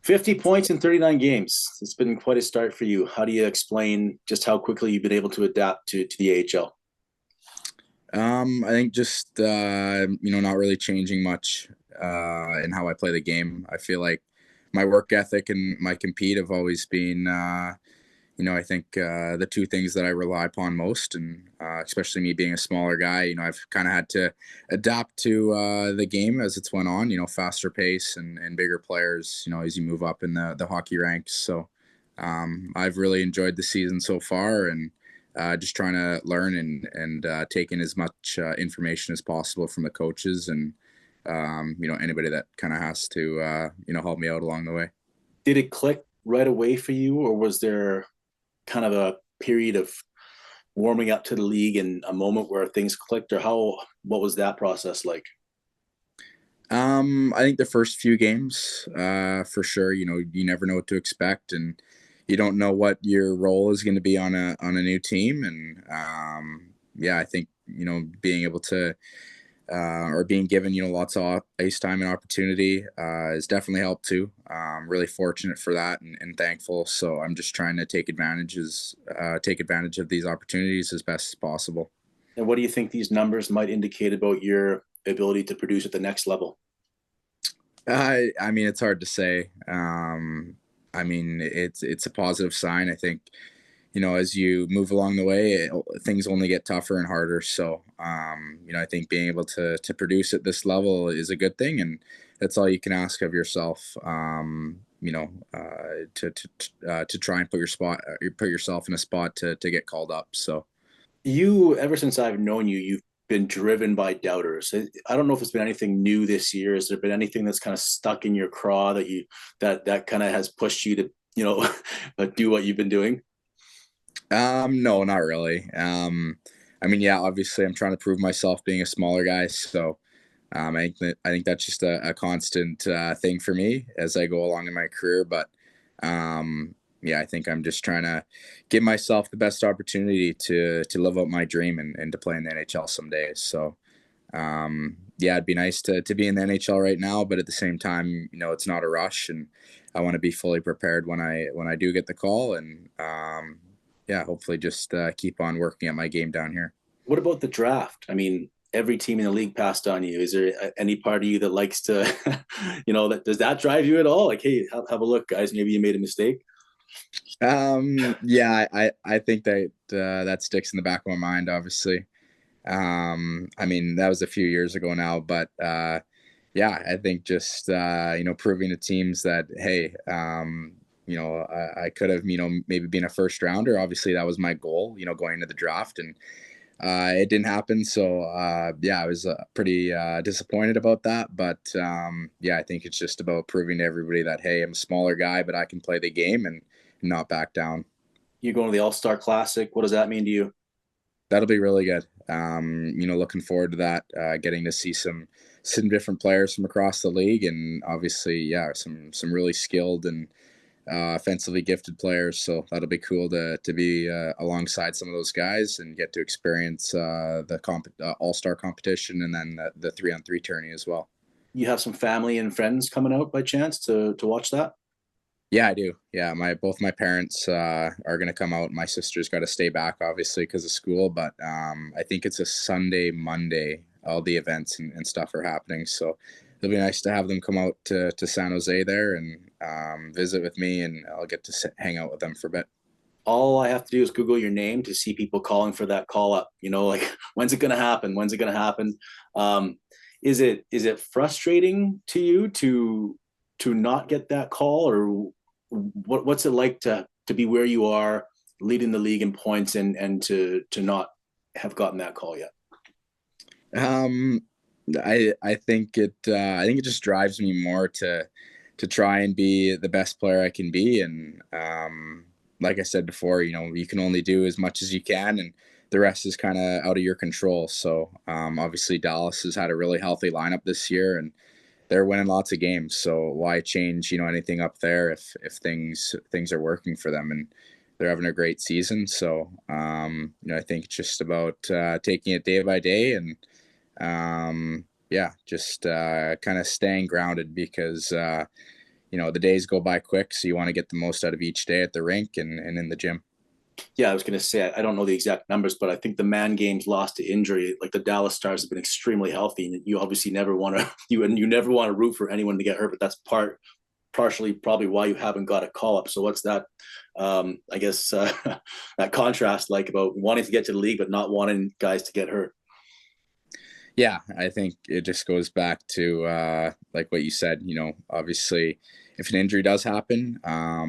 50 points in 39 games. It's been quite a start for you. How do you explain just how quickly you've been able to adapt to the AHL? I think just not really changing much in how I play the game. I feel like my work ethic and my compete have always been, I think the two things that I rely upon most, and especially me being a smaller guy, I've kind of had to adapt to the game as it's went on. Faster pace and bigger players. As you move up in the hockey ranks. So I've really enjoyed the season so far, and just trying to learn and take in as much information as possible from the coaches and anybody that kind of has to help me out along the way. Did it click right away for you, or was there kind of a period of warming up to the league and a moment where things clicked, or what was that process like? I think the first few games, for sure, you never know what to expect, and you don't know what your role is going to be on a new team, and yeah, I think being able to or being given lots of ice time and opportunity has definitely helped too. Really fortunate for that and thankful. So I'm just trying to take advantage of these opportunities as best as possible. And what do you think these numbers might indicate about your ability to produce at the next level? I mean, it's hard to say. I mean, it's a positive sign. I think as you move along the way, things only get tougher and harder. So, I think being able to produce at this level is a good thing, and that's all you can ask of yourself. To try and put yourself in a spot to get called up. So, Ever since I've known you, you've been driven by doubters. I don't know if it's been anything new this year. Has there been anything that's kind of stuck in your craw that kind of has pushed you to, do what you've been doing? no, not really. I mean, yeah, obviously, I'm trying to prove myself being a smaller guy. So, I think that's just a constant thing for me as I go along in my career. But yeah, I think I'm just trying to give myself the best opportunity to live out my dream and to play in the NHL someday. So yeah, it'd be nice to be in the NHL right now, but at the same time, it's not a rush, and I want to be fully prepared when I do get the call, and yeah, hopefully just keep on working at my game down here. What about the draft? I mean, every team in the league passed on you. Is there any part of you that likes to, does that drive you at all? Like, hey, have a look, guys. Maybe you made a mistake. Yeah, I think that that sticks in the back of my mind, obviously. I mean, that was a few years ago now, but yeah, I think just proving to teams that hey, I could have maybe been a first rounder. Obviously, that was my goal, going into the draft, and it didn't happen. So yeah, I was pretty disappointed about that. But yeah, I think it's just about proving to everybody that hey, I'm a smaller guy, but I can play the game and not back down. You're going to the All-Star Classic. What does that mean to you? That'll be really good. Looking forward to that. Getting to see some different players from across the league, and obviously, yeah, some really skilled and offensively gifted players. So that'll be cool to be alongside some of those guys and get to experience the All Star competition and then the 3-on-3 tourney as well. You have some family and friends coming out by chance to watch that? Yeah, I do. Yeah, my both my parents are gonna come out. My sister's got to stay back, obviously, because of school. But I think it's a Sunday, Monday. All the events and stuff are happening, so it'll be nice to have them come out to San Jose there and visit with me, and I'll get to hang out with them for a bit. All I have to do is Google your name to see people calling for that call up. Like when's it going to happen? When's it going to happen? Um, is it frustrating to you to not get that call, or what's it like to be where you are, leading the league in points, and to not have gotten that call yet? Um, I think it just drives me more to try and be the best player I can be, and like I said before, you can only do as much as you can, and the rest is kind of out of your control. So obviously Dallas has had a really healthy lineup this year, and they're winning lots of games. So why change anything up there if things are working for them, and they're having a great season. So I think it's just about taking it day by day and yeah, just kind of staying grounded because the days go by quick, so you want to get the most out of each day at the rink and in the gym. Yeah, I was going to say, I don't know the exact numbers, but I think the man games lost to injury, like the Dallas Stars have been extremely healthy. And you obviously never want to, you never want to root for anyone to get hurt, but that's partially probably why you haven't got a call up. So what's that, I guess, that contrast like about wanting to get to the league, but not wanting guys to get hurt? Yeah, I think it just goes back to like what you said. Obviously, if an injury does happen,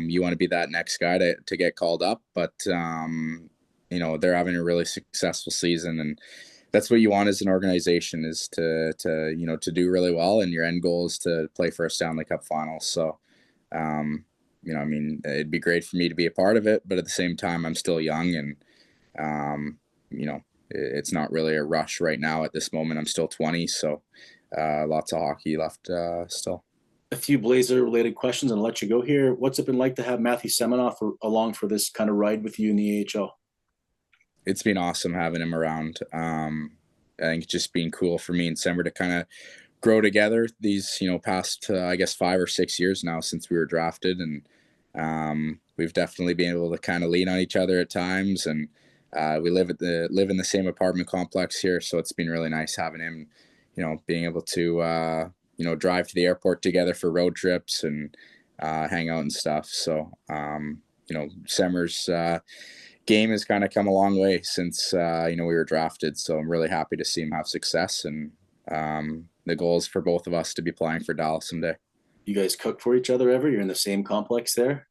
you want to be that next guy to get called up. But they're having a really successful season, and that's what you want as an organization, is to do really well, and your end goal is to play for a Stanley Cup final. So, it'd be great for me to be a part of it, but at the same time, I'm still young, and it's not really a rush right now at this moment. I'm still 20, so lots of hockey left still. A few Blazer related questions and I'll let you go here. What's it been like to have Matthew Seminoff along for this kind of ride with you in the AHL? It's been awesome having him around. I think it's just been cool for me and Semmer to kind of grow together these, past, I guess, 5 or 6 years now since we were drafted. And we've definitely been able to kind of lean on each other at times. And we live in the same apartment complex here. So it's been really nice having him, being able to, drive to the airport together for road trips and hang out and stuff. So, Semmer's game has kind of come a long way since, we were drafted. So I'm really happy to see him have success. And the goal is for both of us to be playing for Dallas someday. You guys cook for each other ever? You're in the same complex there?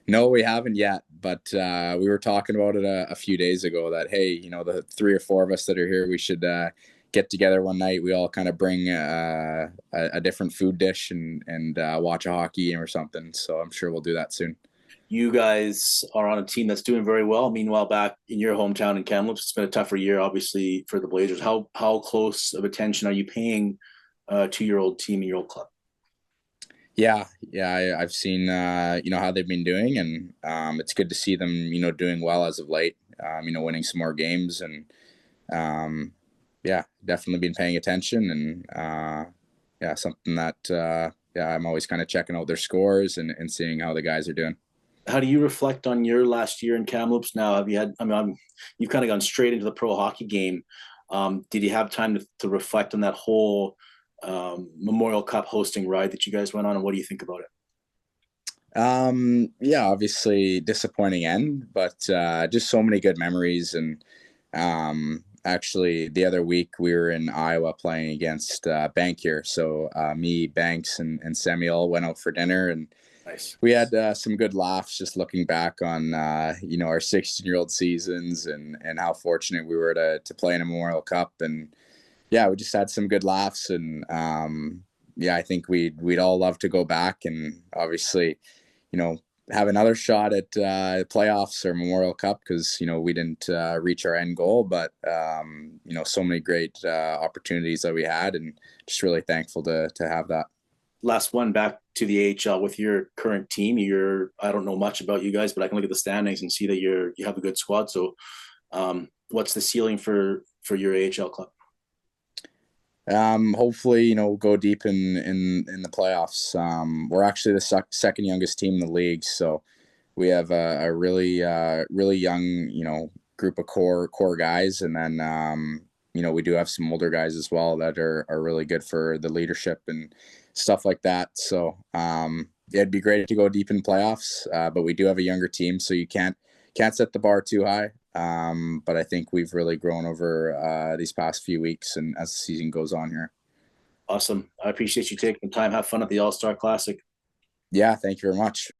No, we haven't yet, but we were talking about it a few days ago that, hey, the 3 or 4 of us that are here, we should get together one night. We all kind of bring a different food dish and watch a hockey game or something. So I'm sure we'll do that soon. You guys are on a team that's doing very well. Meanwhile, back in your hometown in Kamloops, it's been a tougher year, obviously, for the Blazers. How close of attention are you paying to your old team and your old club? Yeah, I've seen how they've been doing, and it's good to see them doing well as of late. Winning some more games, and definitely been paying attention, and something that I'm always kind of checking out their scores and seeing how the guys are doing. How do you reflect on your last year in Kamloops now? Have you had, you've kind of gone straight into the pro hockey game. Did you have time to reflect on that whole Memorial Cup hosting ride that you guys went on, and what do you think about it? Obviously disappointing end, but just so many good memories. And actually the other week we were in Iowa playing against Bank here. So me, Banks, and Samuel went out for dinner, and Nice. we had some good laughs just looking back on our 16-year-old seasons and how fortunate we were to play in a Memorial Cup. And yeah, we just had some good laughs, and I think we'd all love to go back and obviously, have another shot at playoffs or Memorial Cup, because we didn't reach our end goal, but so many great opportunities that we had, and just really thankful to have that. Last one, back to the AHL with your current team. I don't know much about you guys, but I can look at the standings and see that you have a good squad. So, what's the ceiling for your AHL club? Hopefully, go deep in the playoffs. We're actually the second youngest team in the league, so we have a really really young group of core guys, and then we do have some older guys as well that are really good for the leadership and stuff like that. So it'd be great to go deep in playoffs, but we do have a younger team, so you can't set the bar too high. But I think we've really grown over these past few weeks, and as the season goes on here. Awesome. I appreciate you taking the time. Have fun at the All-Star Classic. Yeah, thank you very much.